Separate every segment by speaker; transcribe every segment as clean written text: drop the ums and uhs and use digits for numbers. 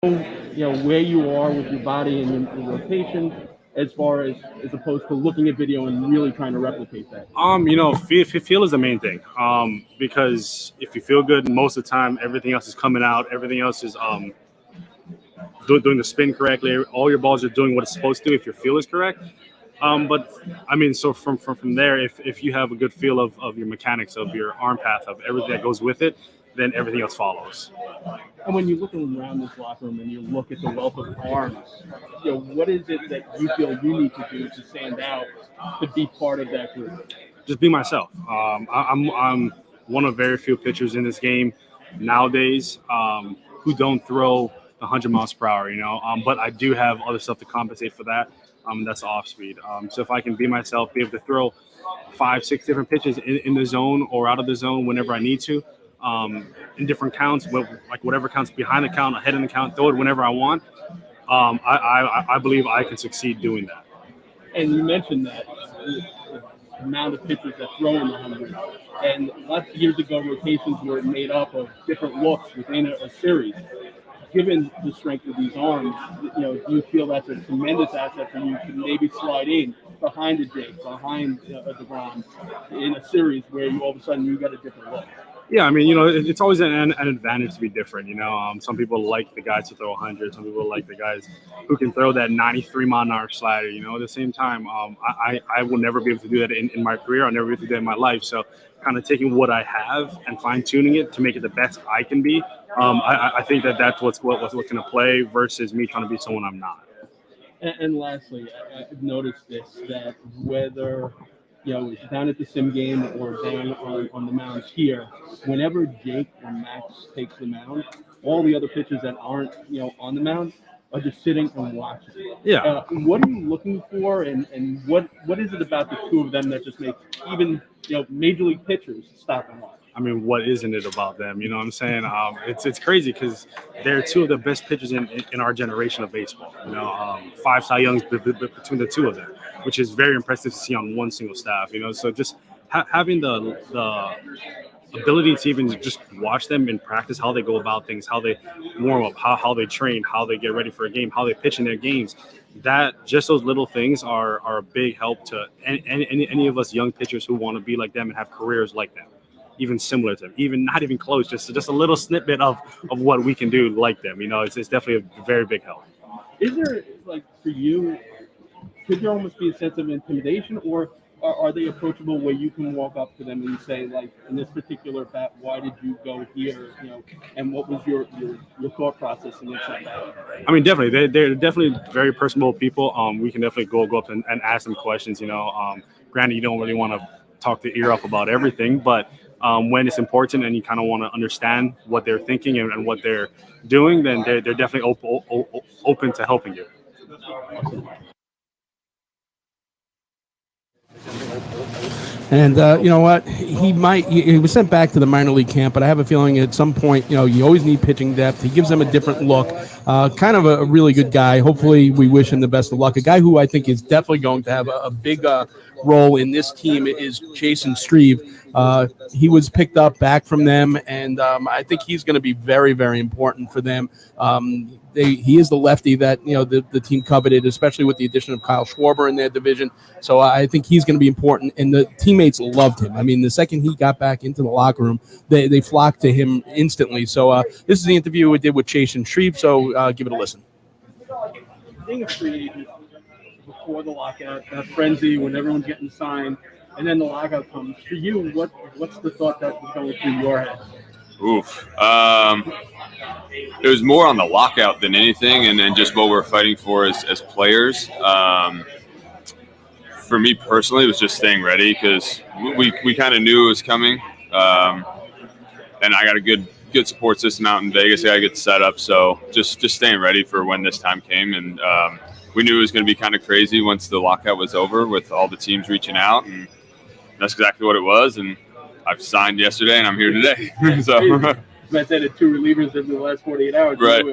Speaker 1: Where you are with your body and your rotation as far as opposed to looking at video and really trying to replicate that?
Speaker 2: Feel is the main thing. Because if you feel good, most of the time, everything else is coming out. Everything else is doing the spin correctly. All your balls are doing what it's supposed to if your feel is correct. But I mean, so from there, if you have a good feel of your mechanics, of your arm path, of everything that goes with it, then everything else follows.
Speaker 1: And when you look around this locker room and you look at the wealth of arms, what is it that you feel you need to do to stand out to be part of that group?
Speaker 2: Just be myself. I'm one of very few pitchers in this game nowadays who don't throw 100 miles per hour, but I do have other stuff to compensate for that. That's off speed. So if I can be myself, be able to throw 5-6 different pitches in the zone or out of the zone whenever I need to, in different counts, like whatever counts behind the count, ahead in the count, throw it whenever I want. I believe I can succeed doing that.
Speaker 1: And you mentioned that the amount of pitchers that throw in the 100. And lots of years ago, rotations were made up of different looks within a series. Given the strength of these arms, do you feel that's a tremendous asset for you to maybe slide in behind a Jake, behind a DeGrom in a series where you all of a sudden you got a different look?
Speaker 2: Yeah, I mean, it's always an advantage to be different. Some people like the guys who throw 100. Some people like the guys who can throw that 93-mile-an-hour slider. At the same time, I will never be able to do that in my career. I'll never be able to do that in my life. So kind of taking what I have and fine-tuning it to make it the best I can be, I think that's what's going to play versus me trying to be someone I'm not.
Speaker 1: And lastly, I've noticed this, that whether it's down at the sim game or down on the mound here, whenever Jake or Max takes the mound, all the other pitchers that aren't, on the mound are just sitting and watching.
Speaker 2: Yeah.
Speaker 1: What are you looking for, and what is it about the two of them that just makes even, major league pitchers stop and watch?
Speaker 2: I mean, what isn't it about them? You know what I'm saying? It's crazy because they're two of the best pitchers in our generation of baseball. 5 Cy Youngs between the two of them, which is very impressive to see on one single staff. So just having the ability to even just watch them in practice, how they go about things, how they warm up, how they train, how they get ready for a game, how they pitch in their games. That just those little things are a big help to any of us young pitchers who want to be like them and have careers like them. Even similar to them, even not even close, just a little snippet of what we can do like them. It's definitely a very big help.
Speaker 1: Is there, like, for you, could there almost be a sense of intimidation, or are they approachable where you can walk up to them and say, like, in this particular bat, why did you go here, and what was your thought process in this?
Speaker 2: I mean, definitely, they're definitely very personable people. We can definitely go up and ask them questions. Granted, you don't really want to talk the ear off about everything, but when it's important and you kind of want to understand what they're thinking and what they're doing, then they're definitely open to helping you.
Speaker 3: And you know what? He was sent back to the minor league camp, but I have a feeling at some point, you always need pitching depth. He gives them a different look. Kind of a really good guy. Hopefully, we wish him the best of luck. A guy who I think is definitely going to have a big role in this team is Chasen Shreve. He was picked up back from them, and I think he's going to be very, very important for them. He is the lefty that the team coveted, especially with the addition of Kyle Schwarber in their division. So I think he's going to be important, and the teammates loved him. I mean, the second he got back into the locker room, they flocked to him instantly. So this is the interview we did with Chasen Shreve, so give it a listen.
Speaker 1: Being a free agent before the lockout, that frenzy when everyone's getting signed, and then the lockout comes. For you, what's the thought that was going through your head?
Speaker 4: It was more on the lockout than anything, and then just what we're fighting for as players. For me personally, it was just staying ready because we kind of knew it was coming. And I got a good support system out in Vegas. I got a good setup, so just staying ready for when this time came. And we knew it was going to be kind of crazy once the lockout was over with all the teams reaching out, and that's exactly what it was. And I've signed yesterday, and I'm here today. So.
Speaker 1: I said it 2 relievers in the last 48 hours.
Speaker 4: Right.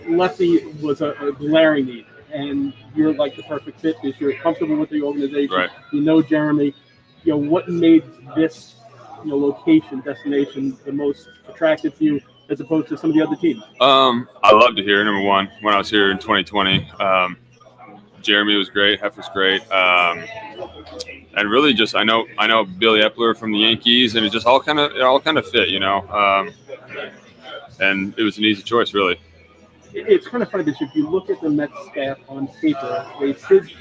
Speaker 1: Lefty was a glaring need, and you're like the perfect fit because you're comfortable with the organization.
Speaker 4: Right.
Speaker 1: Jeremy. What made this, destination the most attractive to you as opposed to some of the other teams?
Speaker 4: I love to hear, number one, when I was here in 2020. Jeremy was great, Hef was great. And really just I know Billy Epler from the Yankees, and it just all kind of fit, you know. And it was an easy choice, really.
Speaker 1: It's kind of funny because if you look at the Mets staff on paper, they should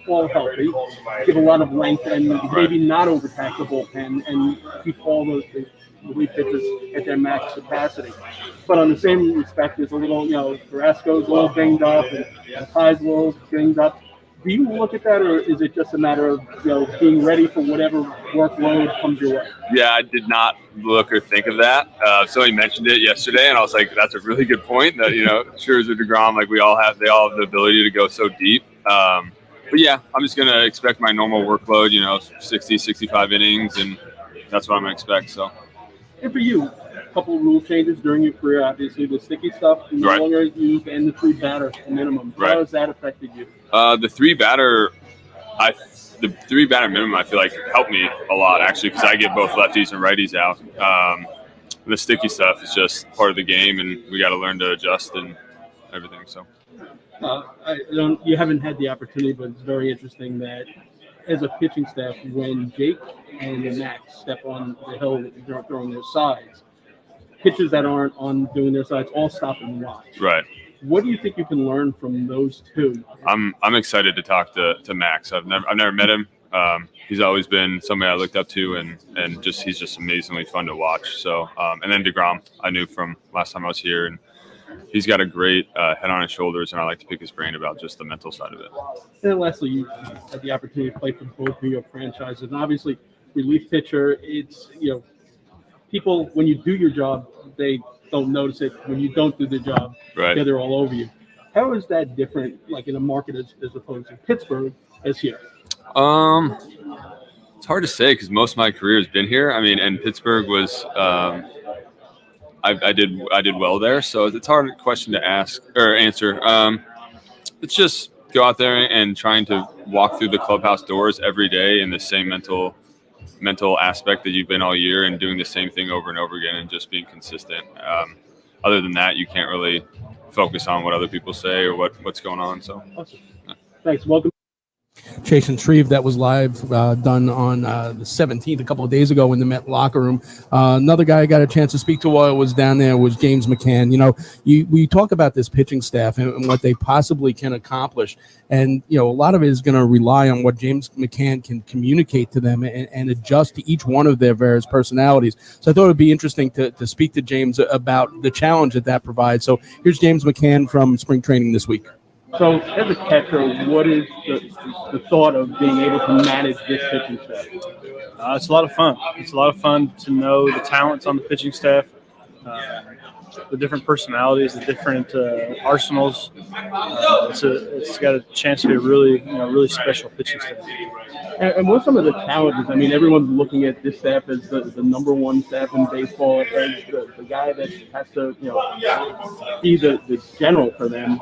Speaker 1: all healthy, give a lot of length, and maybe not overtax the bullpen and keep all the relief pitchers at their max capacity. But on the same respect, there's a little, you know, Carrasco's a little banged up and Ty's a little banged up. Do you look at that, or is it just a matter of, you know, being ready for whatever workload comes your way?
Speaker 4: Yeah, I did not look or think of that. Somebody mentioned it yesterday, and I was like, that's a really good point. That, you know, Scherzer, DeGrom, like they all have the ability to go so deep. But yeah, I'm just gonna expect my normal workload. You know, 60, 65 innings, and that's what I'm gonna expect. So.
Speaker 1: And for you, a couple of rule changes during your career. Obviously, the sticky stuff no
Speaker 4: Right.
Speaker 1: longer used, and the 3-batter minimum. How
Speaker 4: Right.
Speaker 1: has that affected you?
Speaker 4: The 3-batter minimum, I feel like helped me a lot actually, because I get both lefties and righties out. The sticky stuff is just part of the game, and we got to learn to adjust and everything. So.
Speaker 1: You haven't had the opportunity, but it's very interesting that as a pitching staff, when Jake and Max step on the hill throwing their sides, pitchers that aren't on doing their sides all stop and watch.
Speaker 4: Right.
Speaker 1: What do you think you can learn from those two?
Speaker 4: I'm excited to talk to Max. I've never met him. He's always been somebody I looked up to, and he's just amazingly fun to watch. So and then DeGrom I knew from last time I was here, and he's got a great head on his shoulders, and I like to pick his brain about just the mental side of it.
Speaker 1: And then lastly, you had the opportunity to play for both New York franchises, and obviously relief pitcher. It's, you know, people, when you do your job, they don't notice it. When you don't do the job,
Speaker 4: Right.
Speaker 1: they're all over you. How is that different, like in a market as opposed to Pittsburgh as here?
Speaker 4: It's hard to say because most of my career has been here. I mean, and Pittsburgh was I did well there, so it's a hard question to ask or answer. It's just go out there and trying to walk through the clubhouse doors every day in the same mental aspect that you've been all year, and doing the same thing over and over again, and just being consistent. Other than that, you can't really focus on what other people say or what's going on. So,
Speaker 1: Awesome. Thanks. Welcome.
Speaker 3: Chasen Shreve, that was live, done on the 17th, a couple of days ago in the Met locker room. Another guy I got a chance to speak to while I was down there was James McCann. You know, we talk about this pitching staff and what they possibly can accomplish. And, you know, a lot of it is going to rely on what James McCann can communicate to them and adjust to each one of their various personalities. So I thought it would be interesting to speak to James about the challenge that provides. So here's James McCann from spring training this week.
Speaker 1: So, as a catcher, what is the thought of being able to manage this pitching staff?
Speaker 5: It's a lot of fun. It's a lot of fun to know the talents on the pitching staff, the different personalities, the different arsenals. It's got a chance to be a really special pitching staff.
Speaker 1: And what are some of the challenges? I mean, everyone's looking at this staff as the number one staff in baseball, as the guy that has to, you know, be the general for them.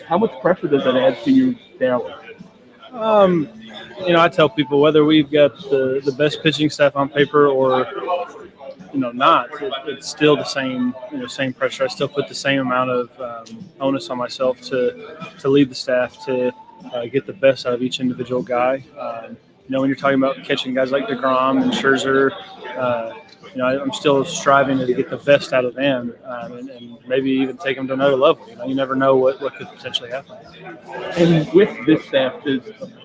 Speaker 1: How much pressure does that add to you daily?
Speaker 5: You know, I tell people whether we've got the best pitching staff on paper or, you know, not, it's still the same, same pressure. I still put the same amount of onus on myself to lead the staff, to get the best out of each individual guy. You know, when you're talking about catching guys like DeGrom and Scherzer, you know, I'm still striving to get the best out of them, and maybe even take them to another level. You know, you never know what could potentially happen.
Speaker 1: And with this staff, there's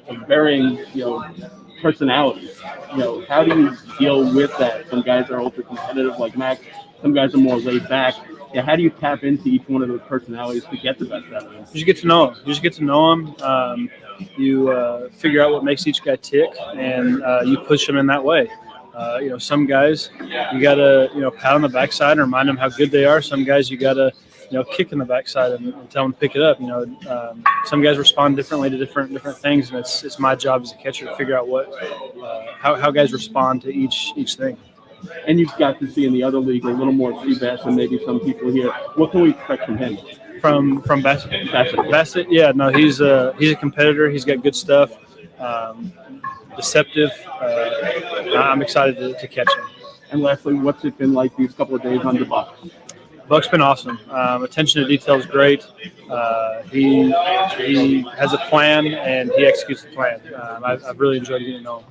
Speaker 1: a varying, personalities. You know, how do you deal with that? Some guys are ultra competitive, like Max. Some guys are more laid back. Yeah, how do you tap into each one of those personalities to get the best out of them?
Speaker 5: You just get to know them. You figure out what makes each guy tick, and you push them in that way. You know, some guys you gotta pat on the backside and remind them how good they are. Some guys you gotta kick in the backside and tell them to pick it up. You know, some guys respond differently to different things, and it's my job as a catcher to figure out how guys respond to each thing.
Speaker 1: And you've got to see in the other league a little more Seabass than maybe some people here. What can we expect from him?
Speaker 5: From Bassett, yeah, no, he's a competitor. He's got good stuff. Deceptive. I'm excited to catch him.
Speaker 1: And lastly, what's it been like these couple of days on the box?
Speaker 5: Buck's been awesome. Attention to detail is great. He has a plan, and he executes the plan. I've really enjoyed getting to know him.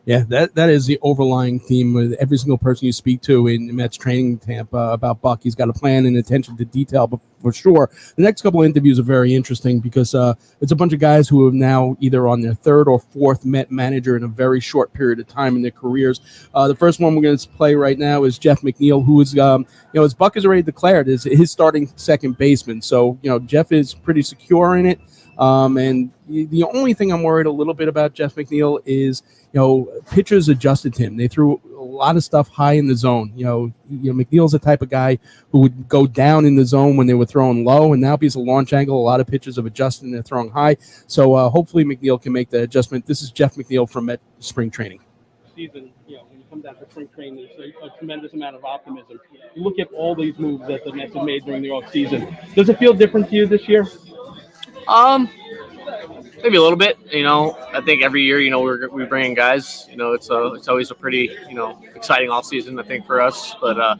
Speaker 3: Yeah, that is the overlying theme with every single person you speak to in Mets training camp about Buck. He's got a plan and attention to detail, but for sure. The next couple of interviews are very interesting because it's a bunch of guys who are now either on their third or fourth Met manager in a very short period of time in their careers. The first one we're going to play right now is Jeff McNeil, who is, as Buck has already declared, is his starting second baseman. So, Jeff is pretty secure in it. And the only thing I'm worried a little bit about Jeff McNeil is, pitchers adjusted to him. They threw a lot of stuff high in the zone. McNeil's the type of guy who would go down in the zone when they were throwing low, and now because of launch angle, a lot of pitchers have adjusted and they're throwing high. So hopefully McNeil can make the adjustment. This is Jeff McNeil from Met spring training.
Speaker 1: Season, when you come down to spring training, there's a tremendous amount of optimism. You look at all these moves that the Mets have made during the offseason. Does it feel different to you this year?
Speaker 6: Maybe a little bit. I think every year, we bring in guys. It's always a pretty, exciting off season, I think, for us. But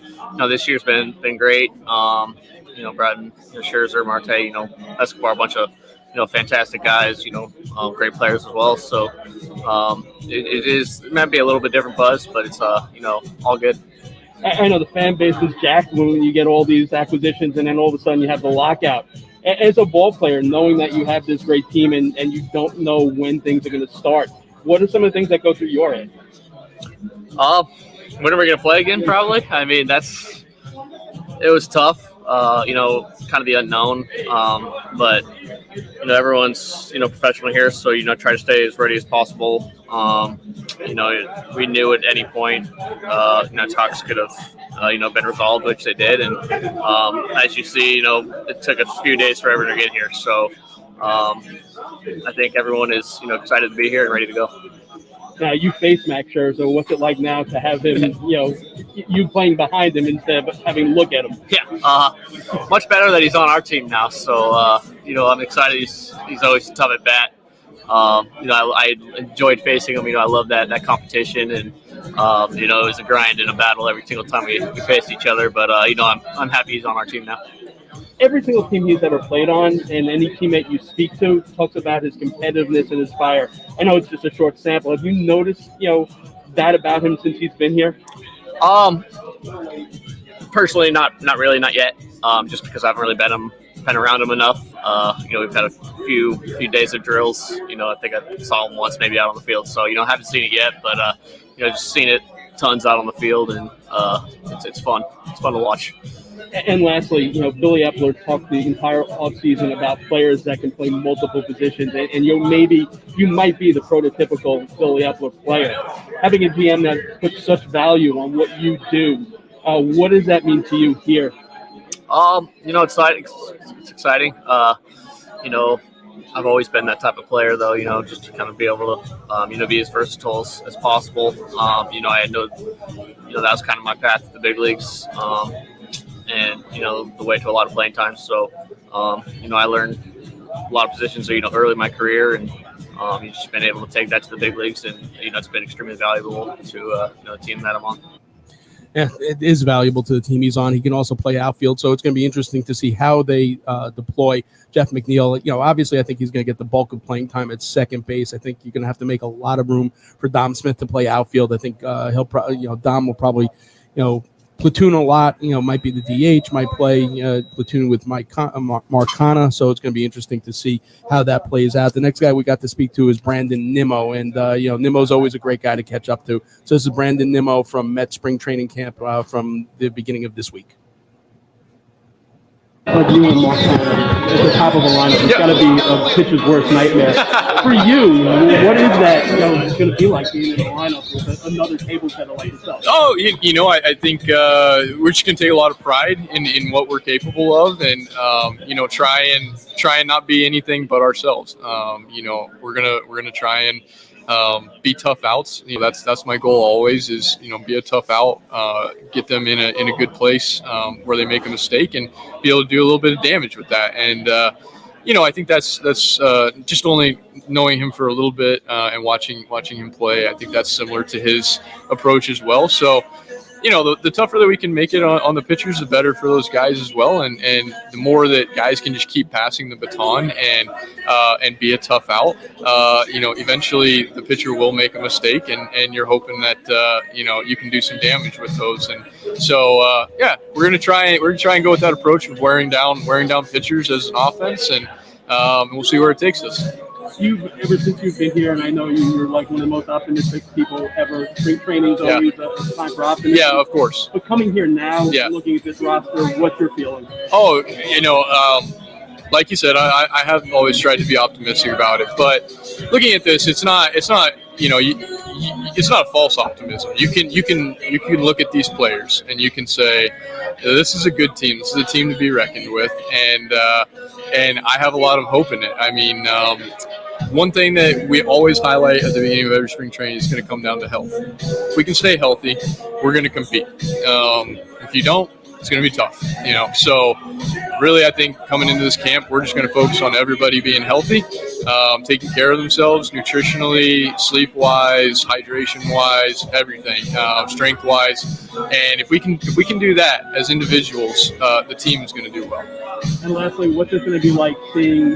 Speaker 6: this year's been great. Brandon, Scherzer, Marte, Escobar, a bunch of fantastic guys. Great players as well. So it might be a little bit different buzz, but it's all good.
Speaker 1: I know the fan base is jacked when you get all these acquisitions, and then all of a sudden you have the lockout. As a ball player, knowing that you have this great team and you don't know when things are going to start, what are some of the things that go through your head?
Speaker 6: When are we going to play again? Probably. I mean, it was tough. Kind of the unknown. But everyone's professional here, so try to stay as ready as possible. We knew at any point talks could have been resolved, which they did, and as you see, it took a few days for everyone to get here. So I think everyone is excited to be here and ready to go.
Speaker 1: Now you face Max Scherzer. What's it like now to have him, you playing behind him instead of having to look at him?
Speaker 6: Yeah, much better that he's on our team now. So I'm excited. He's always tough at bat. I enjoyed facing him. I love that competition, and it was a grind and a battle every single time we faced each other. But I'm happy he's on our team now.
Speaker 1: Every single team he's ever played on, and any teammate you speak to talks about his competitiveness and his fire. I know it's just a short sample. Have you noticed, that about him since he's been here?
Speaker 6: Personally, not really, not yet. Just because I haven't really been around him enough. We've had a few days of drills. I think I saw him once, maybe out on the field. So haven't seen it yet, but just seen it tons out on the field, and it's fun. It's fun to watch.
Speaker 1: And lastly, Billy Epler talked the entire offseason about players that can play multiple positions, and you might be the prototypical Billy Epler player. Having a GM that puts such value on what you do, what does that mean to you here? It's exciting.
Speaker 6: I've always been that type of player, though. Just to kind of be able to, be as versatile as possible. I know, that was kind of my path to the big leagues. And the way to a lot of playing time. So, I learned a lot of positions, early in my career, and you've just been able to take that to the big leagues, and it's been extremely valuable to the team that I'm on.
Speaker 3: Yeah, it is valuable to the team he's on. He can also play outfield, so it's going to be interesting to see how they deploy Jeff McNeil. Obviously, I think he's going to get the bulk of playing time at second base. I think you're going to have to make a lot of room for Dom Smith to play outfield. I think Dom will probably, platoon a lot, might be the DH, might play platoon with Marcana, so it's going to be interesting to see how that plays out. The next guy we got to speak to is Brandon Nimmo, and Nimmo's always a great guy to catch up to. So this is Brandon Nimmo from Met spring training camp from the beginning of this week.
Speaker 1: Like you and Marcana at the top of the lineup, it's got to be a pitcher's worst nightmare. For you, what is that going to be like being in the lineup with another table setter like yourself?
Speaker 7: Oh, I think we're just going to take a lot of pride in what we're capable of, and try and not be anything but ourselves. We're gonna try and be tough outs. That's my goal always is be a tough out, get them in a good place where they make a mistake and be able to do a little bit of damage with that. And I think that's just only knowing him for a little bit and watching him play. I think that's similar to his approach as well. So the tougher that we can make it on the pitchers, the better for those guys as well. And the more that guys can just keep passing the baton and be a tough out, eventually the pitcher will make a mistake, and you're hoping that you can do some damage with those. And so we're gonna try and go with that approach of wearing down pitchers as an offense, and we'll see where it takes us.
Speaker 1: Ever since you've been here, and I know you're like one of the most optimistic people ever. Spring training is always a time for optimism.
Speaker 7: Yeah, of course.
Speaker 1: But coming here now, looking at this roster, what's your feeling?
Speaker 7: Oh, like you said, I have always tried to be optimistic about it. But looking at this, it's not it's not a false optimism. You can look at these players and you can say, this is a good team. This is a team to be reckoned with, and I have a lot of hope in it. I mean, one thing that we always highlight at the beginning of every spring training is going to come down to health. If we can stay healthy, we're going to compete. If you don't, it's going to be tough, So really, I think coming into this camp, we're just going to focus on everybody being healthy, taking care of themselves nutritionally, sleep-wise, hydration-wise, everything, strength-wise. And if we can do that as individuals, the team is going to do well.
Speaker 1: And lastly, what's it going to be like seeing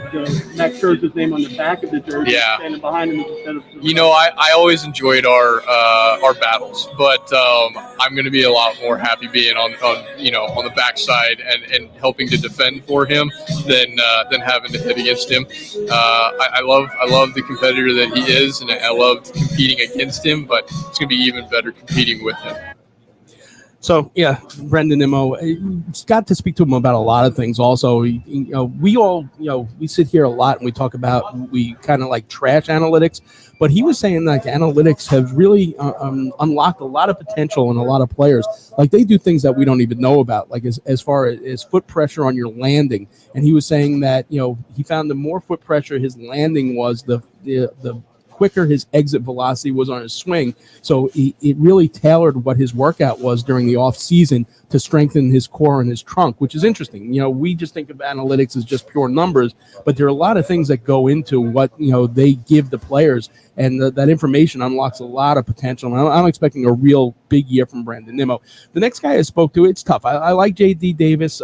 Speaker 1: Max Scherzer's name on the back of the jersey, standing behind him instead of?
Speaker 7: I always enjoyed our battles, but I'm going to be a lot more happy being on the backside and helping to defend for him than having to hit against him. I love the competitor that he is, and I loved competing against him, but it's going to be even better competing with him.
Speaker 3: So, Brandon Nimmo, got to speak to him about a lot of things also. We all, we sit here a lot and we talk about, we kind of like trash analytics, but he was saying like analytics have really unlocked a lot of potential in a lot of players. Like they do things that we don't even know about, like as far as foot pressure on your landing. And he was saying that, he found the more foot pressure his landing was, the quicker his exit velocity was on his swing. So it really tailored what his workout was during the off season to strengthen his core and his trunk, which is interesting. We just think of analytics as just pure numbers, but there are a lot of things that go into what, they give the players, and that information unlocks a lot of potential. And I'm expecting a real big year from Brandon Nimmo. The next guy I spoke to, it's tough. I like J.D. Davis.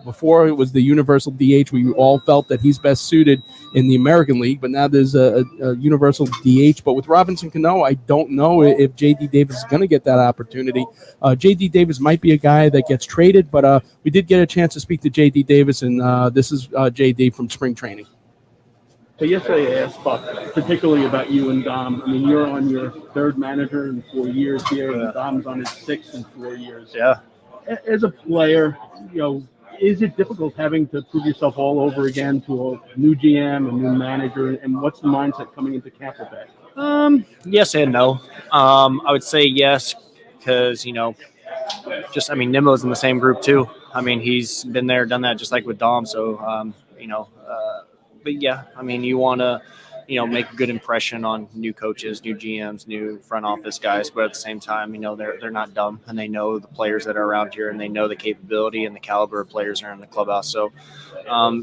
Speaker 3: Before it was the universal DH, we all felt that he's best suited in the American League, but now there's a universal DH. But with Robinson Cano, I don't know if J.D. Davis is going to get that opportunity. J.D. Davis might be a guy that gets traded, but we did get a chance to speak to J.D. Davis, and this is J.D. from spring training.
Speaker 1: So yesterday I asked Buck particularly about you and Dom. I mean, you're on your third manager in 4 years here, and Dom's on his sixth in 4 years.
Speaker 8: Yeah.
Speaker 1: As a player, is it difficult having to prove yourself all over again to a new GM, a new manager, and what's the mindset coming into camp with that?
Speaker 8: Yes and no. I would say yes because, Nimmo's in the same group too. I mean, he's been there, done that just like with Dom. So, but yeah, you want to, make a good impression on new coaches, new GMs, new front office guys. But at the same time, they're not dumb, and they know the players that are around here, and they know the capability and the caliber of players that are in the clubhouse. So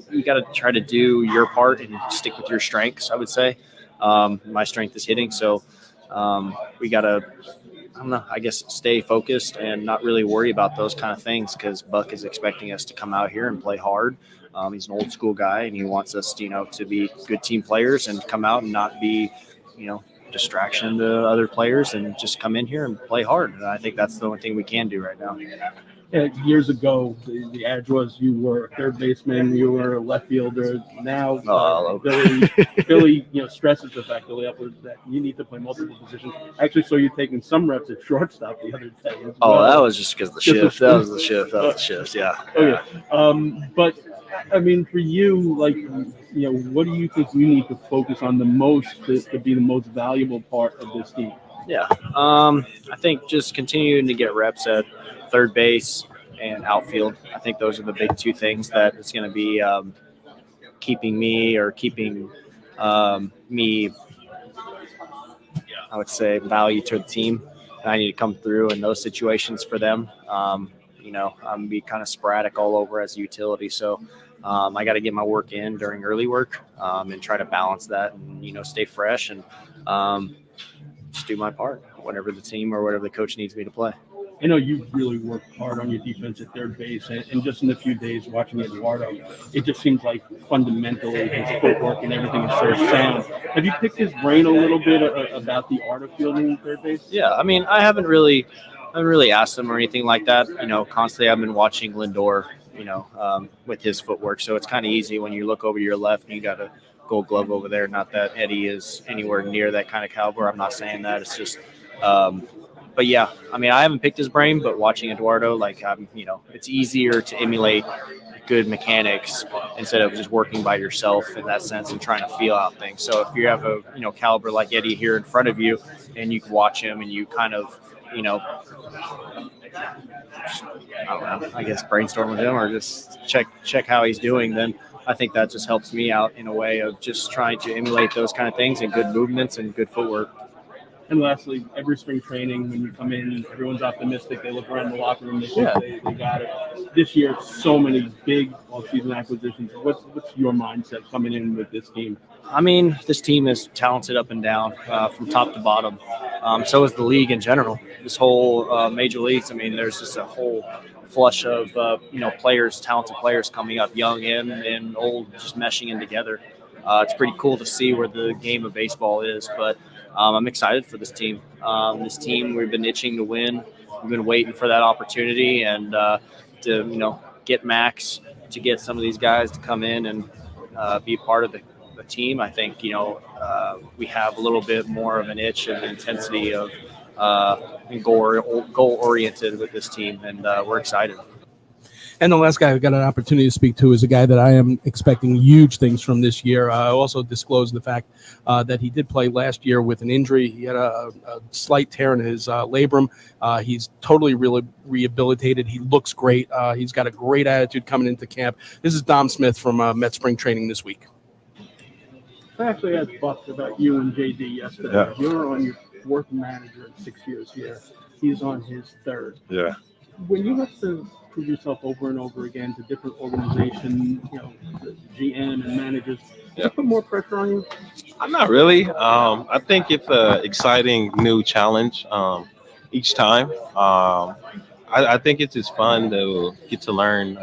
Speaker 8: you got to try to do your part and stick with your strengths, I would say. My strength is hitting. So we got to, stay focused and not really worry about those kind of things because Buck is expecting us to come out here and play hard. He's an old school guy, and he wants us, to be good team players and come out and not be, distraction to other players and just come in here and play hard. And I think that's the only thing we can do right now.
Speaker 1: Years ago, the adage was you were a third baseman, you were a left fielder. Now, Billy, stresses the fact that you need to play multiple positions. Actually, so you're taking some reps at shortstop the other day.
Speaker 8: That was just because of the shift. That was the shift. Yeah.
Speaker 1: Okay. But for you, what do you think you need to focus on the most to be the most valuable part of this team?
Speaker 8: Yeah. I think just continuing to get reps at third base and outfield. I think those are the big two things that it's going to be keeping me, I would say, value to the team. And I need to come through in those situations for them. I'm going to be kind of sporadic all over as a utility. So I got to get my work in during early work and try to balance that and, stay fresh and just do my part, whatever the team or whatever the coach needs me to play.
Speaker 1: I know you've really worked hard on your defense at third base, and just in a few days watching Eduardo, it just seems like fundamentally his footwork and everything is so sound. Have you picked his brain a little bit about the art of fielding third base?
Speaker 8: Yeah, I mean, I haven't really asked him or anything like that. Constantly I've been watching Lindor, with his footwork. So it's kind of easy when you look over to your left and you got a Gold Glove over there. Not that Eddie is anywhere near that kind of caliber. I'm not saying that. It's just, but yeah, I mean, I haven't picked his brain, but watching Eduardo, it's easier to emulate good mechanics instead of just working by yourself in that sense and trying to feel out things. So if you have a caliber like Eddie here in front of you, and you can watch him and you kind of I don't know, I guess brainstorm with him or just check how he's doing, then I think that just helps me out in a way of just trying to emulate those kind of things and good movements and good footwork.
Speaker 1: And lastly, every spring training, when you come in, everyone's optimistic. They look around the locker room, they think they got it. This year, so many big all-season acquisitions. What's your mindset coming in with this team?
Speaker 8: I mean, this team is talented up and down, from top to bottom. So is the league in general. This whole major leagues, I mean, there's just a whole flush of players, talented players coming up, young and old, just meshing in together. It's pretty cool to see where the game of baseball is, but I'm excited for this team. This team, we've been itching to win. We've been waiting for that opportunity and to get Max, to get some of these guys to come in and be a part of the team. I think we have a little bit more of an itch and intensity of goal oriented with this team, and we're excited.
Speaker 3: And the last guy I got an opportunity to speak to is a guy that I am expecting huge things from this year. I also disclosed the fact that he did play last year with an injury. He had a slight tear in his labrum. He's totally rehabilitated. He looks great. He's got a great attitude coming into camp. This is Dom Smith from Met Spring Training this week.
Speaker 1: I actually asked Buck about you and JD yesterday.
Speaker 9: Yeah.
Speaker 1: You're on your fourth manager in 6 years here. He's on his third.
Speaker 9: Yeah.
Speaker 1: When you have to prove yourself over and over again to different organizations, the GM and managers, does it put more pressure on you?
Speaker 9: Not really. I think it's an exciting new challenge each time. I think it's just fun to get to learn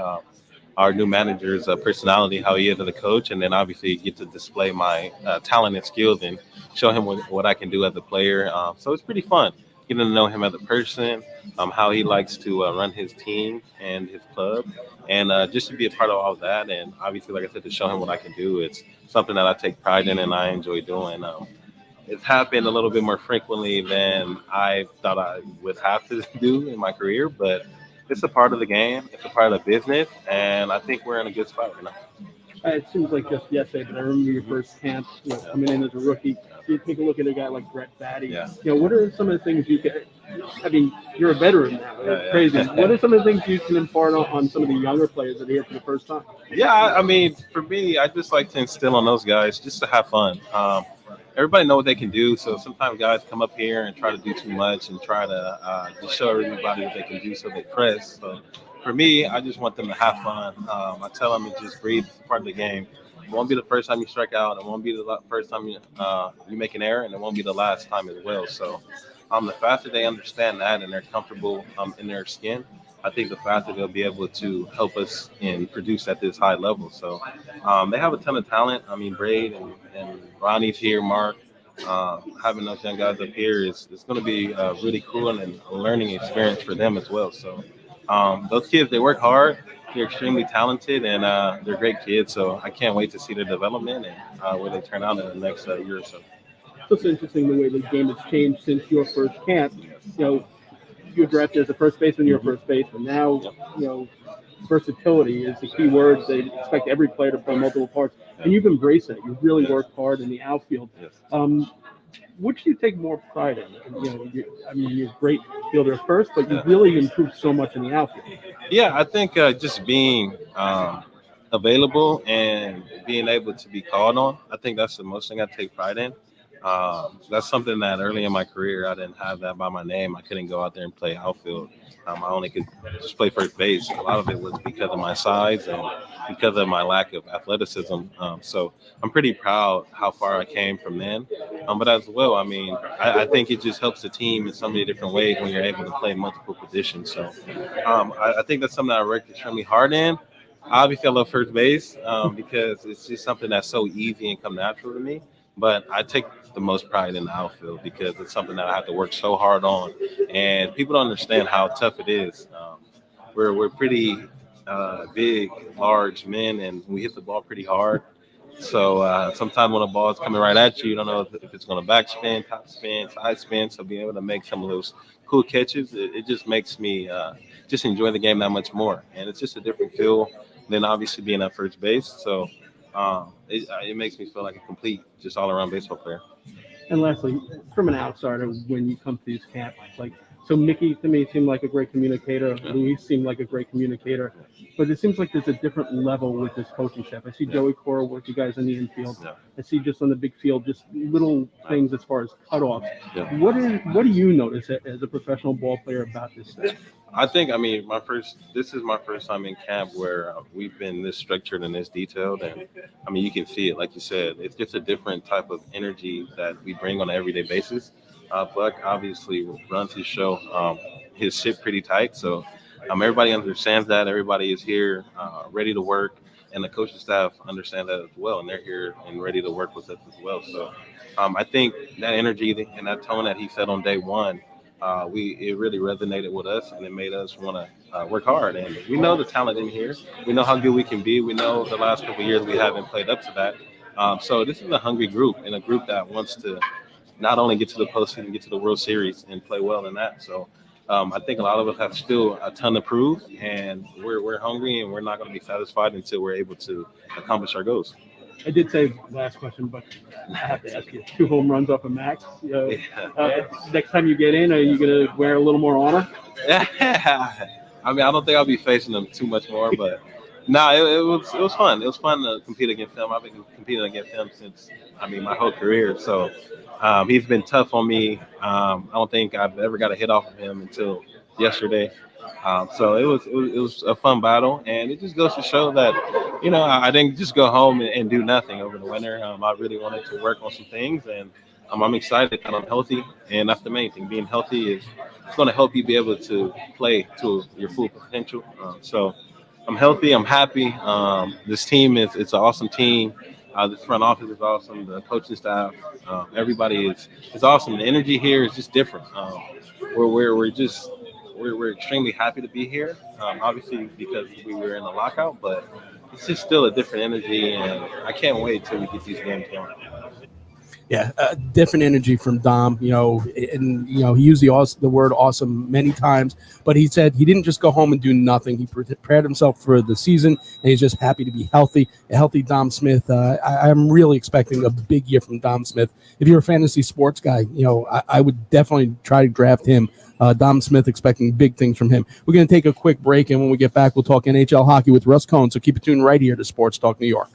Speaker 9: our new manager's personality, how he is as a coach, and then obviously get to display my talent and skills and show him what I can do as a player. So it's pretty fun getting to know him as a person, how he likes to run his team and his club, and just to be a part of all of that. And obviously, like I said, to show him what I can do, it's something that I take pride in and I enjoy doing. It's happened a little bit more frequently than I thought I would have to do in my career, but it's a part of the game. It's a part of the business, and I think we're in a good spot right now.
Speaker 1: It seems like just yesterday, but I remember your first camp, coming in as a rookie. You take a look at a guy like Brett Batty.
Speaker 9: Yeah.
Speaker 1: What are some of the things you can? I mean, you're a veteran now. It's crazy. What are some of the things you can impart on some of the younger players that are here for the first time?
Speaker 9: Yeah, I mean, for me, I just like to instill on those guys just to have fun. Everybody know what they can do, so sometimes guys come up here and try to do too much and try to just show everybody what they can do, so they press. So for me, I just want them to have fun. I tell them to just breathe. It's part of the game. It won't be the first time you strike out. It won't be the first time you make an error, and it won't be the last time as well. So the faster they understand that and they're comfortable in their skin, I think the faster they'll be able to help us and produce at this high level. So they have a ton of talent. I mean, Braid and Ronnie's here, Mark. Having those young guys up here is going to be really cool and a learning experience for them as well. So those kids, they work hard. They're extremely talented, and they're great kids. So I can't wait to see their development and where they turn out in the next year or so.
Speaker 1: It's interesting the way the game has changed since your first camp. You were drafted as a first baseman, you're a first baseman. Now, versatility is the key word. They expect every player to play multiple parts, and you've embraced it. You've really worked hard in the outfield. Which do you take more pride in? You're a great fielder at first, but you've really improved so much in the outfield.
Speaker 9: Yeah, I think just being available and being able to be called on, I think that's the most thing I take pride in. That's something that early in my career, I didn't have that by my name. I couldn't go out there and play outfield. I only could just play first base. A lot of it was because of my size and because of my lack of athleticism. So I'm pretty proud how far I came from then. But as well, I think it just helps the team in so many different ways when you're able to play multiple positions. So I think that's something I worked extremely hard in. Obviously, I love first base because it's just something that's so easy and come natural to me. But I take the most pride in the outfield because it's something that I have to work so hard on, and people don't understand how tough it is. We're pretty big, large men, and we hit the ball pretty hard. So sometimes when a ball is coming right at you, you don't know if it's going to backspin, top spin, side spin. So being able to make some of those cool catches, it just makes me just enjoy the game that much more. And it's just a different feel than obviously being at first base. So it makes me feel like a complete, just all-around baseball player.
Speaker 1: And lastly, from an outsider, when you come to these camps, so Mickey to me seemed like a great communicator. Luis seemed like a great communicator, but it seems like there's a different level with this coaching staff. I see Joey Cora work you guys in the infield. I see just on the big field, just little things as far as cutoffs. What do you notice as a professional ball player about this staff?
Speaker 9: I think, this is my first time in camp where we've been this structured and this detailed. And, you can see it, like you said, it's just a different type of energy that we bring on an everyday basis. Buck obviously runs his show, his ship pretty tight. So everybody understands that. Everybody is here ready to work. And the coaching staff understand that as well. And they're here and ready to work with us as well. So I think that energy and that tone that he said on day one, it really resonated with us, and it made us want to work hard. And we know the talent in here. We know how good we can be. We know the last couple of years we haven't played up to that. So this is a hungry group, and a group that wants to not only get to the postseason, get to the World Series and play well in that. So I think a lot of us have still a ton to prove, and we're hungry, and we're not going to be satisfied until we're able to accomplish our goals.
Speaker 1: I did say last question, but I have to ask you, 2 home runs off of Max. Next time you get in, are you going to wear a little more honor?
Speaker 9: I don't think I'll be facing him too much more, but it was fun. It was fun to compete against him. I've been competing against him since, my whole career. So he's been tough on me. I don't think I've ever got a hit off of him until yesterday. So it was a fun battle, and it just goes to show that, I didn't just go home and do nothing over the winter. I really wanted to work on some things, and I'm excited that I'm healthy, and that's the main thing. Being healthy it's going to help you be able to play to your full potential. So I'm healthy. I'm happy. This team it's an awesome team. This front office is awesome. The coaching staff, everybody is awesome. The energy here is just different. We're extremely happy to be here, obviously because we were in the lockout, but it's just still a different energy, and I can't wait till we get these games going.
Speaker 3: Yeah, different energy from Dom, and, he used the word awesome many times, but he said he didn't just go home and do nothing. He prepared himself for the season, and he's just happy to be healthy. A healthy Dom Smith. I'm really expecting a big year from Dom Smith. If you're a fantasy sports guy, I would definitely try to draft him. Dom Smith, expecting big things from him. We're going to take a quick break, and when we get back, we'll talk NHL hockey with Russ Cohn. So keep it tuned right here to Sports Talk New York.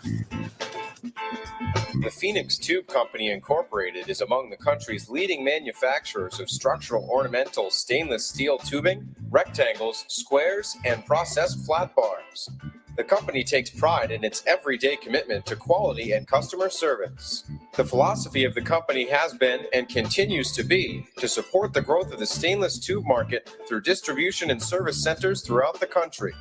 Speaker 10: The Phoenix Tube Company Incorporated is among the country's leading manufacturers of structural ornamental stainless steel tubing, rectangles, squares, and processed flat bars. The company takes pride in its everyday commitment to quality and customer service. The philosophy of the company has been and continues to be to support the growth of the stainless tube market through distribution and service centers throughout the country.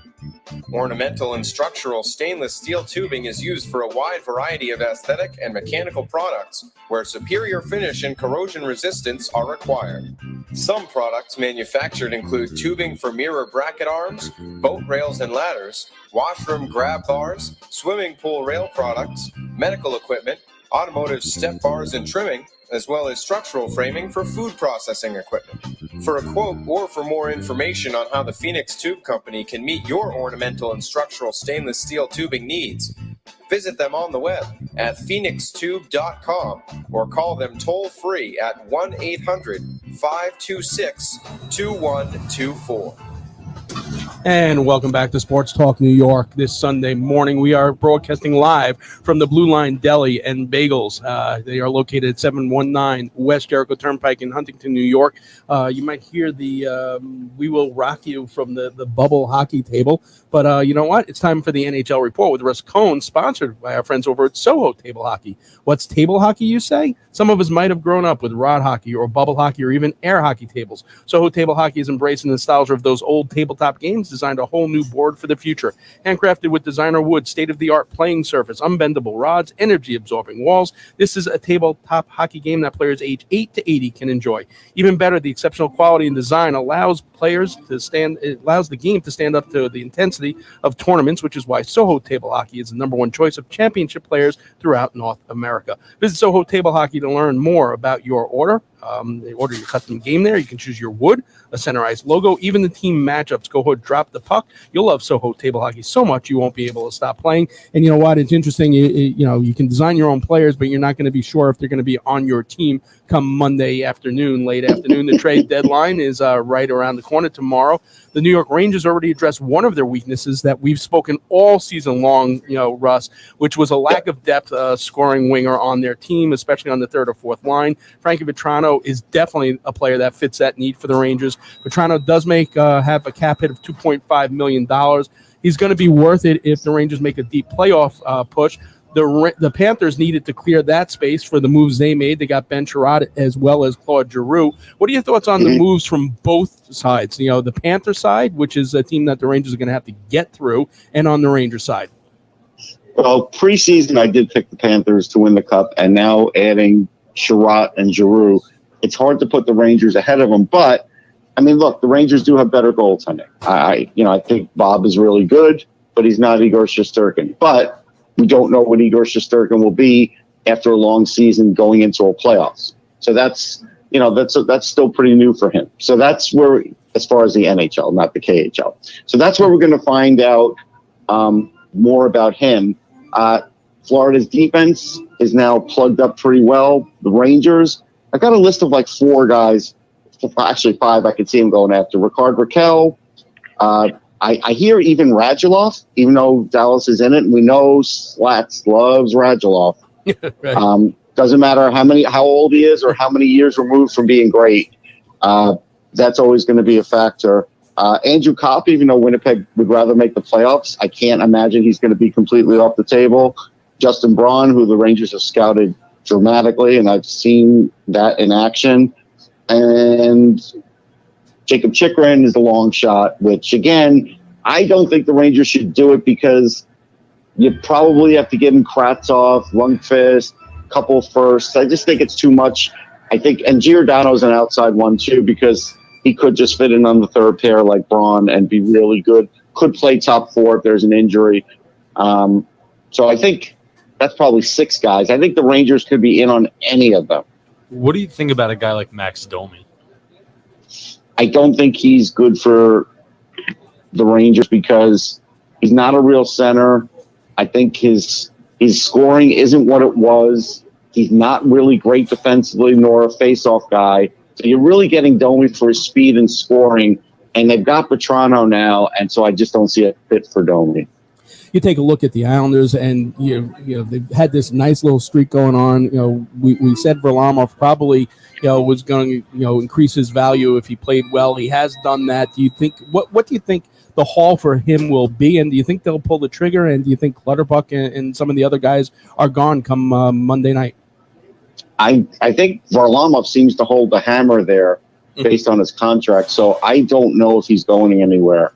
Speaker 10: Ornamental and structural stainless steel tubing is used for a wide variety of aesthetic and mechanical products where superior finish and corrosion resistance are required. Some products manufactured include tubing for mirror bracket arms, boat rails and ladders, washroom grab bars, swimming pool rail products, medical equipment, automotive step bars and trimming, as well as structural framing for food processing equipment. For a quote or for more information on how the Phoenix Tube Company can meet your ornamental and structural stainless steel tubing needs, visit them on the web at phoenixtube.com or call them toll-free at 1-800-526-2124.
Speaker 3: And welcome back to Sports Talk New York. This Sunday morning, we are broadcasting live from the Blue Line Deli and Bagels. They are located at 719 West Jericho Turnpike in Huntington, New York. You might hear the "We Will Rock You" from the bubble hockey table. But you know what? It's time for the NHL report with Russ Cohn, sponsored by our friends over at Soho Table Hockey. What's table hockey, you say? Some of us might have grown up with rod hockey or bubble hockey or even air hockey tables. Soho Table Hockey is embracing the nostalgia of those old tabletop games, designed a whole new board for the future. Handcrafted with designer wood, state-of-the-art playing surface, unbendable rods, energy-absorbing walls. This is a tabletop hockey game that players age 8 to 80 can enjoy. Even better, the exceptional quality and design allows the game to stand up to the intensity of tournaments, which is why Soho Table Hockey is the #1 choice of championship players throughout North America. Visit Soho Table Hockey to learn more about your order. Order your custom game there. You can choose your wood, a centerized logo, even the team matchups. Go ahead, drop the puck. You'll love Soho Table Hockey so much you won't be able to stop playing. And you know what? It's interesting. You can design your own players, but you're not going to be sure if they're going to be on your team come Monday afternoon, late afternoon. The trade deadline is right around the corner tomorrow. The New York Rangers already addressed one of their weaknesses that we've spoken all season long, Russ, which was a lack of depth scoring winger on their team, especially on the third or fourth line. Frankie Vetrano is definitely a player that fits that need for the Rangers. Vetrano does have a cap hit of $2.5 million. He's going to be worth it if the Rangers make a deep playoff push. The Panthers needed to clear that space for the moves they made. They got Ben Sherrod as well as Claude Giroux. What are your thoughts on the moves from both sides? The Panther side, which is a team that the Rangers are going to have to get through, and on the Rangers side.
Speaker 11: Well, preseason, I did pick the Panthers to win the Cup, and now adding Sherrod and Giroux, it's hard to put the Rangers ahead of them. But, I mean, look, the Rangers do have better goaltending. I think Bob is really good, but he's not Igor Shesterkin. But we don't know what Igor Shesterkin will be after a long season going into a playoffs. So that's still pretty new for him. So that's where, as far as the NHL, not the KHL. So that's where we're going to find out more about him. Florida's defense is now plugged up pretty well. The Rangers, I got a list of like 4 guys, actually 5 I could see him going after. Ricard Raquel, I hear even Radulov, even though Dallas is in it, and we know Slats loves Radulov. Right. Doesn't matter how old he is or how many years removed from being great. That's always going to be a factor. Andrew Kopp, even though Winnipeg would rather make the playoffs, I can't imagine he's going to be completely off the table. Justin Braun, who the Rangers have scouted dramatically, and I've seen that in action. And Jacob Chychrun is a long shot, which, again, I don't think the Rangers should do it because you probably have to give him Kravtsov, Lundqvist, couple firsts. I just think it's too much. I think, and Giordano's an outside one too, because he could just fit in on the third pair like Braun and be really good. Could play top 4 if there's an injury. So I think that's probably 6 guys. I think the Rangers could be in on any of them.
Speaker 12: What do you think about a guy like Max Domi?
Speaker 11: I don't think he's good for the Rangers because he's not a real center. I think his scoring isn't what it was. He's not really great defensively nor a face-off guy. So you're really getting Domi for his speed and scoring, and they've got Petrano now, and so I just don't see a fit for Domi.
Speaker 3: You take a look at the Islanders, and they've had this nice little streak going on. We said Varlamov probably was going to increase his value if he played well. He has done that. Do you think what do you think the haul for him will be, and do you think they'll pull the trigger? And do you think Clutterbuck and some of the other guys are gone come Monday night?
Speaker 11: I think Varlamov seems to hold the hammer there based on his contract, so I don't know if he's going anywhere.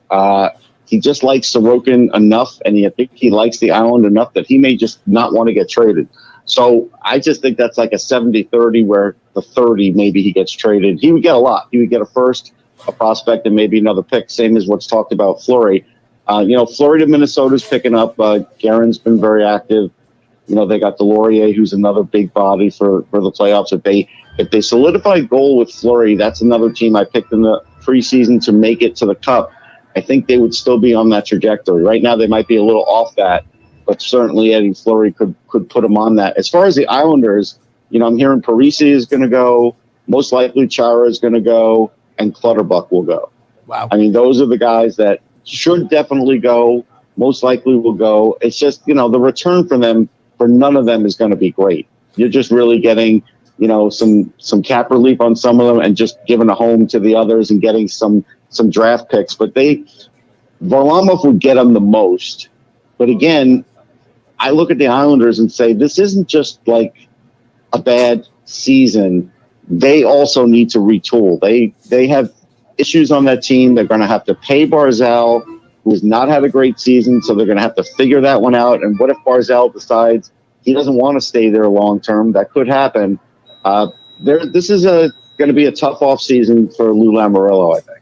Speaker 11: He just likes Sorokin enough, and I think he likes the Island enough that he may just not want to get traded. So I just think that's like a 70-30 where the 30 maybe he gets traded. He would get a lot. He would get a first, a prospect, and maybe another pick, same as what's talked about Fleury. Florida, Minnesota's picking up. Guerin's been very active. They got Delorier, who's another big body for the playoffs. If they solidify goal with Fleury, that's another team I picked in the preseason to make it to the Cup. I think they would still be on that trajectory. Right now, they might be a little off that, but certainly Eddie Fleury could put them on that. As far as the Islanders, I'm hearing Parisi is going to go. Most likely Chara is going to go, and Clutterbuck will go.
Speaker 3: Wow.
Speaker 11: I mean, those are the guys that should definitely go, most likely will go. It's just, the return from them, for none of them is going to be great. You're just really getting, some cap relief on some of them and just giving a home to the others and getting some draft picks. But Varlamov would get them the most. But again, I look at the Islanders and say, this isn't just like a bad season. They also need to retool. They have issues on that team. They're going to have to pay Barzal, who has not had a great season, so they're going to have to figure that one out. And what if Barzal decides he doesn't want to stay there long term? That could happen. This is going to be a tough offseason for Lou Lamoriello, I think.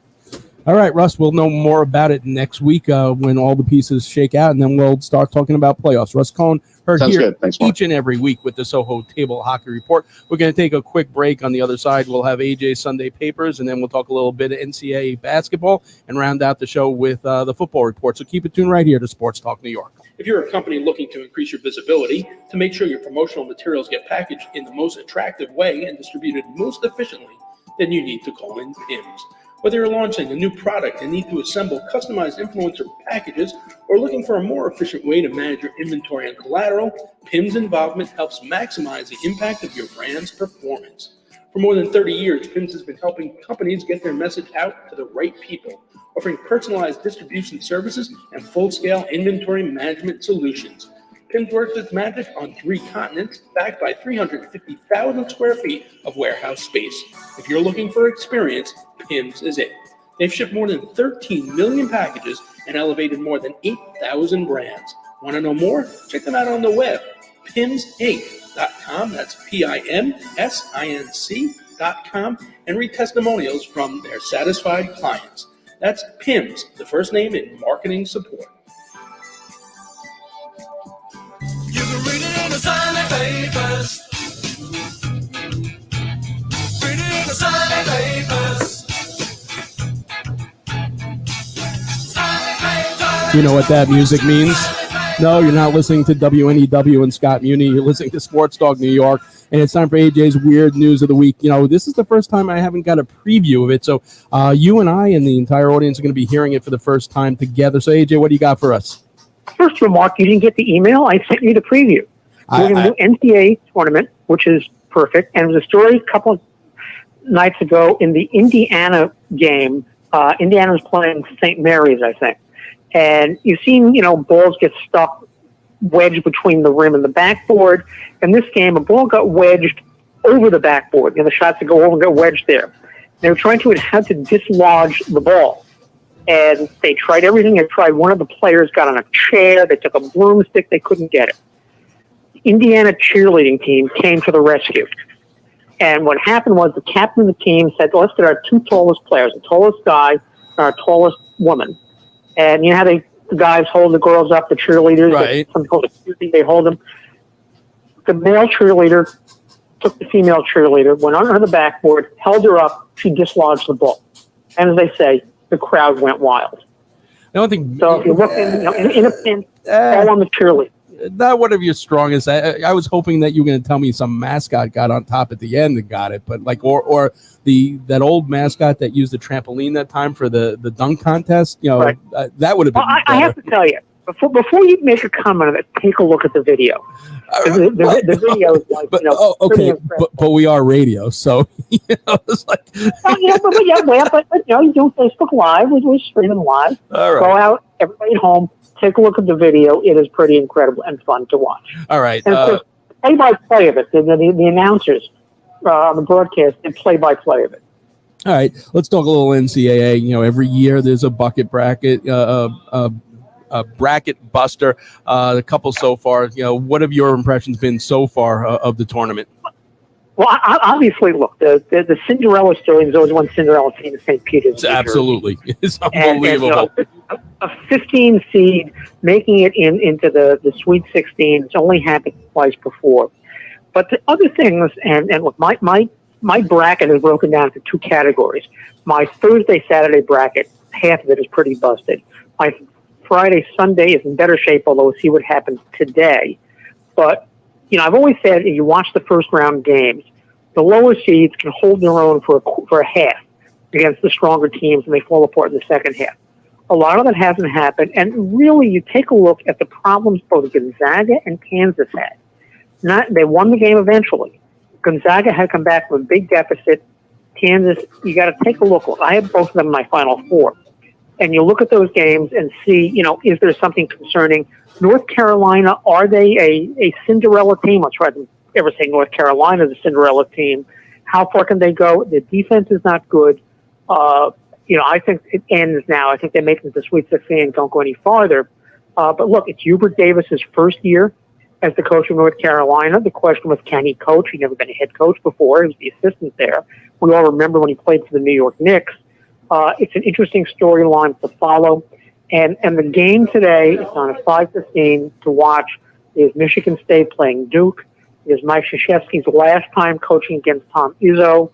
Speaker 3: All right, Russ, we'll know more about it next week when all the pieces shake out, and then we'll start talking about playoffs. Russ Cohen heard
Speaker 11: Sounds
Speaker 3: here
Speaker 11: good. Thanks, Mark.
Speaker 3: each and every week with the Soho Table Hockey Report. We're going to take a quick break. On the other side, we'll have AJ's Sunday Papers, and then we'll talk a little bit of NCAA basketball and round out the show with the football report. So keep it tuned right here to Sports Talk New York.
Speaker 13: If you're a company looking to increase your visibility, to make sure your promotional materials get packaged in the most attractive way and distributed most efficiently, then you need to call in PIMS. Whether you're launching a new product and need to assemble customized influencer packages or looking for a more efficient way to manage your inventory and collateral, PIMS involvement helps maximize the impact of your brand's performance. For more than 30 years, PIMS has been helping companies get their message out to the right people, offering personalized distribution services and full-scale inventory management solutions. PIMS works its magic on 3 continents, backed by 350,000 square feet of warehouse space. If you're looking for experience, PIMS is it. They've shipped more than 13 million packages and elevated more than 8,000 brands. Want to know more? Check them out on the web, PIMSinc.com. That's PIMSINC.com, and read testimonials from their satisfied clients. That's PIMS, the first name in marketing support.
Speaker 14: You can read it in the Sunday papers. Read it in the Sunday papers. Sunday papers.
Speaker 3: You know what that music means? No, you're not listening to WNEW and Scott Muni. You're listening to Sports Talk New York, and it's time for AJ's Weird News of the Week. This is the first time I haven't got a preview of it, so you and I and the entire audience are going to be hearing it for the first time together. So, AJ, what do you got for us?
Speaker 15: First remark, you didn't get the email. I sent you the preview. We're going to do NCAA tournament, which is perfect. And it was a story a couple of nights ago in the Indiana game. Indiana was playing St. Mary's, I think. And you've seen, balls get stuck, wedged between the rim and the backboard. In this game, a ball got wedged over the backboard. The shots that go over and got wedged there. They were trying to how to dislodge the ball. And they tried everything. They tried. One of the players got on a chair. They took a broomstick. They couldn't get it. The Indiana cheerleading team came to the rescue. And what happened was the captain of the team said, let's get our 2 tallest players, the tallest guy and our tallest woman. And you know how the guys hold the girls up, the cheerleaders?
Speaker 3: Right.
Speaker 15: They hold them. The male cheerleader took the female cheerleader, went under the backboard, held her up. She dislodged the ball. And as they say, the crowd went wild.
Speaker 3: I don't think
Speaker 15: so. If you look in a pin, all on the cheerleader.
Speaker 3: Not one of your strongest. I was hoping that you were going to tell me some mascot got on top at the end and got it, but or that old mascot that used the trampoline that time for the dunk contest.
Speaker 15: Right.
Speaker 3: That would have been.
Speaker 15: I have to tell you, before you make a comment on it, take a look at the video. The video is like,
Speaker 3: okay, but we are radio, so it's like.
Speaker 15: But you do Facebook Live. We're streaming live.
Speaker 3: All right.
Speaker 15: Go out, everybody at home. Take a look at the video. It is pretty incredible and fun to watch.
Speaker 3: All right.
Speaker 15: And of course, play-by-play of it. The announcers on the broadcast did play-by-play of it.
Speaker 3: All right. Let's talk a little NCAA. Every year there's a bucket bracket, a bracket buster. A couple so far. What have your impressions been so far of the tournament?
Speaker 15: Well, obviously, look, the Cinderella story is always one Cinderella team in St. Peter's.
Speaker 3: Absolutely. It's unbelievable.
Speaker 15: And, a 15 seed making it into the Sweet 16. It's only happened twice before. But the other things, and look, my bracket is broken down into 2 categories. My Thursday-Saturday bracket, half of it is pretty busted. My Friday-Sunday is in better shape, although we'll see what happens today. But I've always said if you watch the first round games, the lower seeds can hold their own for a half against the stronger teams, and they fall apart in the second half. A lot of that hasn't happened. And really, you take a look at the problems both Gonzaga and Kansas had. They won the game eventually. Gonzaga had come back with a big deficit. Kansas, you got to take a look. I have both of them in my Final Four. And you look at those games and see, is there something concerning? North Carolina, are they a Cinderella team? Let's try to ever say North Carolina is a Cinderella team. How far can they go? The defense is not good. I think it ends now. I think they make it to the Sweet 16 and don't go any farther. But look, it's Hubert Davis's first year as the coach of North Carolina. The question was, can he coach? He'd never been a head coach before. He was the assistant there. We all remember when he played for the New York Knicks. It's an interesting storyline to follow. And the game today is on at 5:15 to watch. Is Michigan State playing Duke. It is Mike Krzyzewski's last time coaching against Tom Izzo.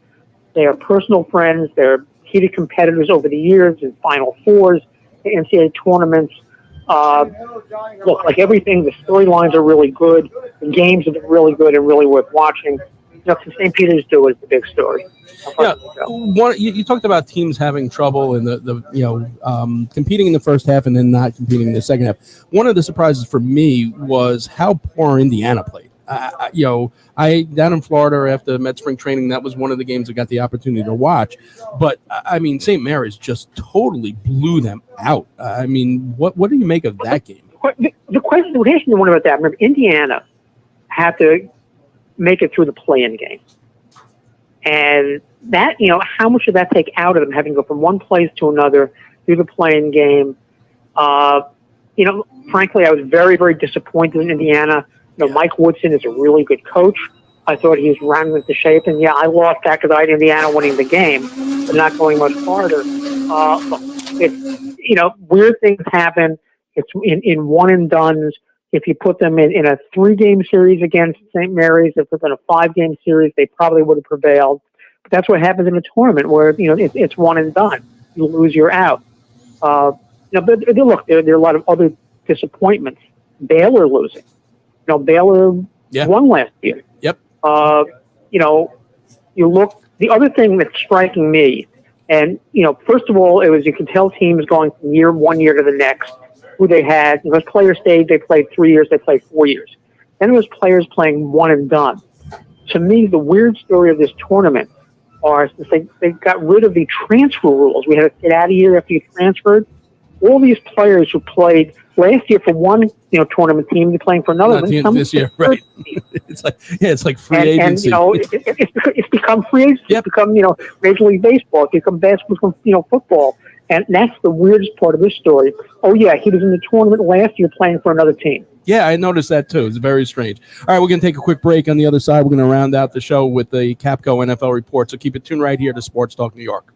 Speaker 15: They are personal friends. They're heated competitors over the years in Final Fours, NCAA tournaments. Look, like everything, the storylines are really good. The games are really good and really worth watching. Can St. Peter's do is the big story.
Speaker 3: Yeah, you talked about teams having trouble in the competing in the first half and then not competing in the second half. One of the surprises for me was how poor Indiana played. Down in Florida after Met spring training, that was one of the games I got the opportunity to watch. But I mean, St. Mary's just totally blew them out. What do you make of that game?
Speaker 15: The question about that. Remember, Indiana had to make it through the play-in game. And that, how much did that take out of them, having to go from one place to another through the play-in game? Frankly, I was very, very disappointed in Indiana. Mike Woodson is a really good coach. I thought he was rounding into shape. And, I lost that because I had Indiana winning the game, but not going much farther. Weird things happen. It's in one-and-dones. If you put them in a 3-game series against St. Mary's, if it's in a 5-game series, they probably would have prevailed. But that's what happens in a tournament where, it's one and done. You lose, you're out. But look, there are a lot of other disappointments. Baylor losing. Baylor won last year.
Speaker 3: Yep.
Speaker 15: You look, the other thing that's striking me, and, first of all, it was you can tell teams going from one year to the next, who they had. Those players stayed, they played 3 years, they played 4 years. Then there was players playing one and done. To me, the weird story of this tournament are they got rid of the transfer rules. We had to get out of here after you transferred. All these players who played last year for one tournament team, they're playing for another one.
Speaker 3: This year, right? It's like free agency.
Speaker 15: And it's become free agency.
Speaker 3: Yep.
Speaker 15: It's become Major League Baseball. It's become basketball. Football. And that's the weirdest part of this story. Oh, yeah, he was in the tournament last year playing for another team.
Speaker 3: Yeah, I noticed that too. It's very strange. All right, we're going to take a quick break. On the other side, we're going to round out the show with the Capco NFL Report. So keep it tuned right here to Sports Talk New York.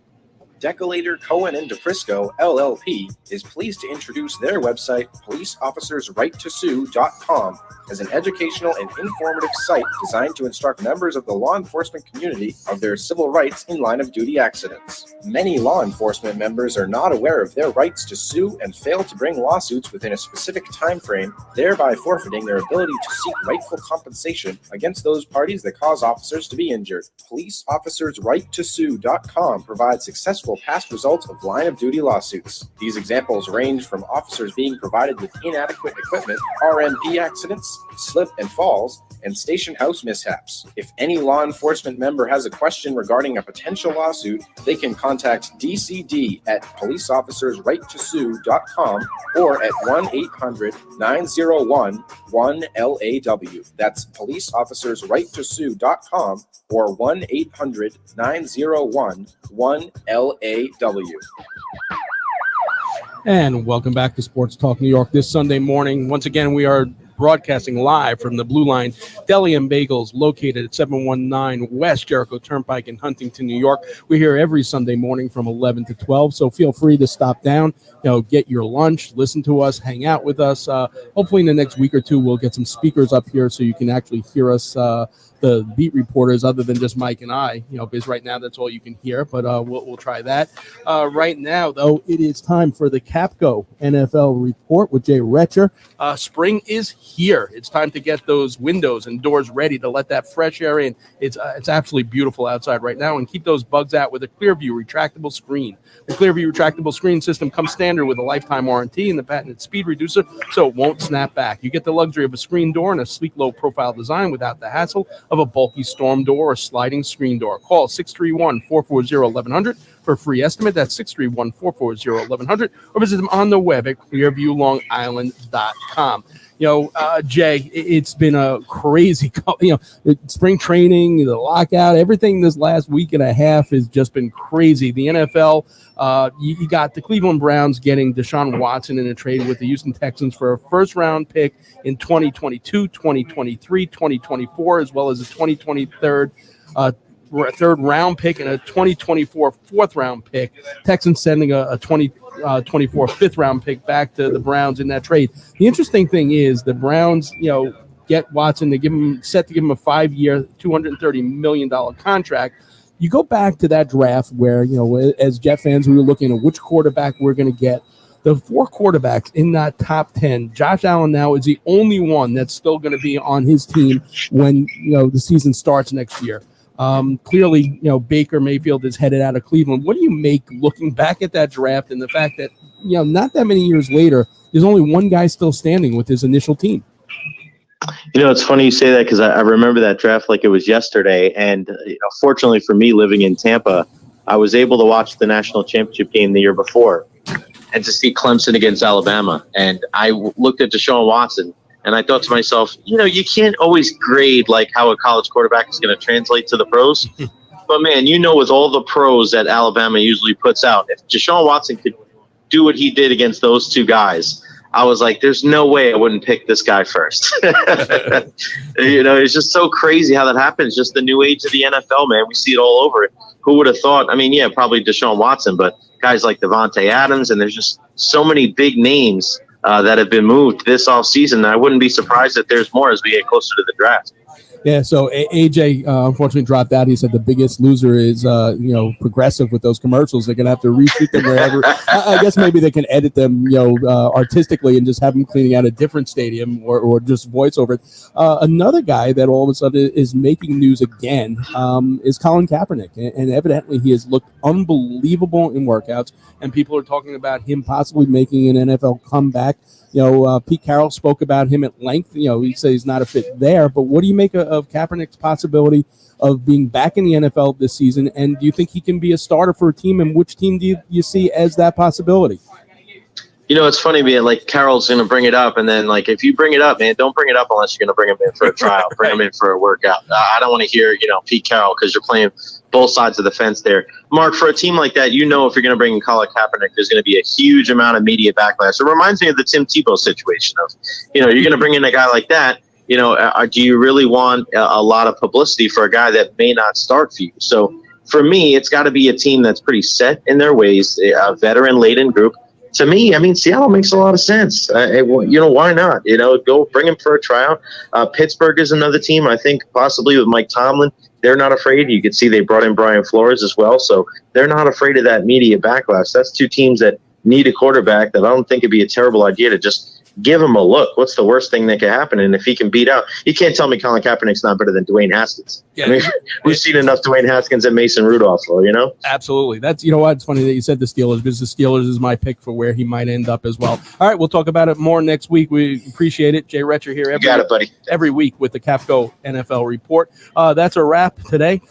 Speaker 16: Decolator Cohen and DeFrisco, LLP, is pleased to introduce their website, policeofficersrighttosue.com, as an educational and informative site designed to instruct members of the law enforcement community of their civil rights in line-of-duty accidents. Many law enforcement members are not aware of their rights to sue and fail to bring lawsuits within a specific time frame, thereby forfeiting their ability to seek rightful compensation against those parties that cause officers to be injured. PoliceofficersRightToSue.com provides successful past results of line-of-duty lawsuits. These examples range from officers being provided with inadequate equipment, RMP accidents, slip and falls, and station house mishaps. If any law enforcement member has a question regarding a potential lawsuit, they can contact DCD at policeofficersrighttosue.com or at 1-800-901-1LAW. That's policeofficersrighttosue.com or 1-800-901-1LAW.
Speaker 3: And welcome back to Sports Talk New York this Sunday morning. Once again, we are broadcasting live from the Blue Line Deli and Bagels located at 719 West Jericho Turnpike in Huntington, New York. We're here every Sunday morning from 11 to 12, so feel free to stop down, get your lunch, listen to us, hang out with us. Hopefully in the next week or two, we'll get some speakers up here so you can actually hear us, the beat reporters, other than just Mike and I, because right now that's all you can hear, but we'll try that. Right now, though, it is time for the Capco NFL Report with Jay Retcher. Spring is here. It's time to get those windows and doors ready to let that fresh air in. It's absolutely beautiful outside right now, and keep those bugs out with a Clearview retractable screen. The Clearview retractable screen system comes standard with a lifetime warranty and the patented speed reducer, so it won't snap back. You get the luxury of a screen door and a sleek, low-profile design without the hassle of a bulky storm door or sliding screen door. Call 631-440-1100 for a free estimate. That's 631-440-1100, or visit them on the web at clearviewlongisland.com. Jay, it's been a crazy, spring training, the lockout, everything this last week and a half has just been crazy. The NFL, you got the Cleveland Browns getting Deshaun Watson in a trade with the Houston Texans for a first-round pick in 2022, 2023, 2024, as well as a 2023 third-round pick and a 2024 fourth-round pick. Texans sending a 2024 fifth-round pick back to the Browns in that trade. The interesting thing is the Browns, get Watson. They give him a 5-year, $230 million contract. You go back to that draft where, as Jet fans, we were looking at which quarterback we're going to get. The 4 quarterbacks in that top 10, Josh Allen now is the only one that's still going to be on his team when, the season starts next year. Clearly, Baker Mayfield is headed out of Cleveland. What do you make looking back at that draft and the fact that, not that many years later, there's only one guy still standing with his initial team?
Speaker 17: It's funny you say that because I remember that draft like it was yesterday. And fortunately for me, living in Tampa, I was able to watch the national championship game the year before and to see Clemson against Alabama. And I looked at Deshaun Watson. And I thought to myself, you can't always grade like how a college quarterback is going to translate to the pros. But, man, with all the pros that Alabama usually puts out, if Deshaun Watson could do what he did against those 2 guys, I was like, there's no way I wouldn't pick this guy first. It's just so crazy how that happens. Just the new age of the NFL, man. We see it all over it. Who would have thought? I mean, yeah, probably Deshaun Watson, but guys like Devontae Adams, and there's just so many big names that have been moved this offseason. I wouldn't be surprised if there's more as we get closer to the draft.
Speaker 3: Yeah, so AJ unfortunately dropped out. He said the biggest loser is, Progressive with those commercials. They're going to have to reshoot them wherever. I guess maybe they can edit them, artistically and just have them cleaning out a different stadium or just voice over it. Another guy that all of a sudden is making news again is Colin Kaepernick. And evidently he has looked unbelievable in workouts, and people are talking about him possibly making an NFL comeback. Pete Carroll spoke about him at length. He said he's not a fit there. But what do you make of Kaepernick's possibility of being back in the NFL this season? And do you think he can be a starter for a team? And which team do you see as that possibility?
Speaker 17: It's funny, man. Like Carroll's going to bring it up, and then if you bring it up, man, don't bring it up unless you're going to bring him in for a trial, bring him in for a workout. I don't want to hear Pete Carroll because you're playing both sides of the fence there. Mark, for a team like that, if you're going to bring in Colin Kaepernick, there's going to be a huge amount of media backlash. It reminds me of the Tim Tebow situation of, you're going to bring in a guy like that. Do you really want a lot of publicity for a guy that may not start for you? So for me, it's got to be a team that's pretty set in their ways, a veteran-laden group. To me, Seattle makes a lot of sense. Why not? Go bring him for a tryout. Pittsburgh is another team, I think, possibly with Mike Tomlin. They're not afraid. You could see they brought in Brian Flores as well, so they're not afraid of that media backlash. That's 2 teams that need a quarterback that I don't think it'd be a terrible idea to just give him a look. What's the worst thing that could happen? And if he can beat out, you can't tell me Colin Kaepernick's not better than Dwayne Haskins. Yeah. We've seen enough Dwayne Haskins and Mason Rudolph,
Speaker 3: Absolutely. That's, what? It's funny that you said the Steelers, because the Steelers is my pick for where he might end up as well. All right, we'll talk about it more next week. We appreciate it. Jay Retcher here every week with the Capco NFL Report. That's a wrap today